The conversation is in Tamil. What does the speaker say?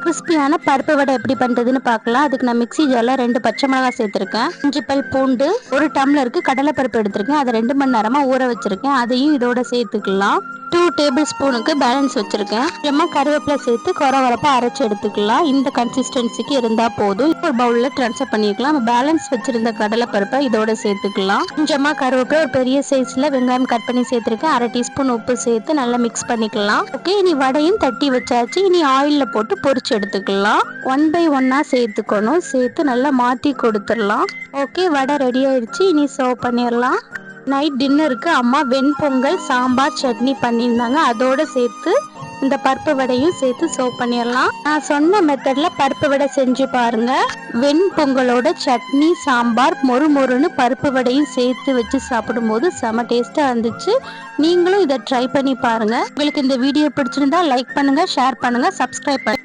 கிறிஸ்பியான பருப்பு வடை எப்படி பண்ணுறதுன்னு பார்க்கலாம். அதுக்கு நான் மிக்ஸி ஜாரில் 2 பச்சை மிளகாய் சேர்த்துருக்கேன். 5 பல் பூண்டு, 1 டம்ளருக்கு கடலைப்பருப்பு எடுத்திருக்கேன். அதை 2 மணி நேரமாக ஊற வச்சுருக்கேன். அதையும் இதோட சேர்த்துக்கலாம். 2 டேபிள் ஸ்பூனுக்கு பேலன்ஸ் வச்சுருக்கேன். கொஞ்சமாக கருவேப்பிலை சேர்த்து கொரகொரப்பாக அரைச்சி எடுத்துக்கலாம். இந்த கன்சிஸ்டன்சிக்கு இருந்தால் போதும். ஒரு பவுலில் ட்ரான்ஸ்ஃபர் பண்ணிக்கலாம். பேலன்ஸ் வச்சுருந்த கடலைப்பருப்பை இதோட சேர்த்துக்கலாம். கொஞ்சமாக கருவேப்பிலை, ஒரு பெரிய சைஸில் வெங்காயம் கட் பண்ணி சேர்த்துருக்கேன். 1/2 டீஸ்பூன் உப்பு சேர்த்து நல்லா மிக்ஸ் பண்ணிக்கலாம். ஓகே, இனி வடையும் தட்டி வச்சாச்சு. இனி ஆயிலில் போட்டு பொரிச்சு எடுத்துக்கலாம். 1 by 1 சேர்த்துக்கணும். சேர்த்து நல்லா மாற்றி கொடுத்துடலாம். ஓகே, வடை ரெடி ஆயிடுச்சு. இனி சர்வ் பண்ணிடலாம். நைட் டின்னருக்கு அம்மா வெண்பொங்கல், சாம்பார், சட்னி பண்ணியிருந்தாங்க. அதோட சேர்த்து இந்த பருப்பு வடையும் சேர்த்து சர்வ் பண்ணிடலாம். நான் சொன்ன மெத்தடில் பருப்பு வடை செஞ்சு பாருங்க. வெண்பொங்கலோட சட்னி, சாம்பார், மொறுன்னு பருப்பு வடையும் சேர்த்து வச்சு சாப்பிடும்போது செம டேஸ்ட்டாக இருந்துச்சு. நீங்களும் இதை ட்ரை பண்ணி பாருங்க. உங்களுக்கு இந்த வீடியோ பிடிச்சிருந்தா லைக் பண்ணுங்க, ஷேர் பண்ணுங்க, சப்ஸ்கிரைப் பண்ணுங்க.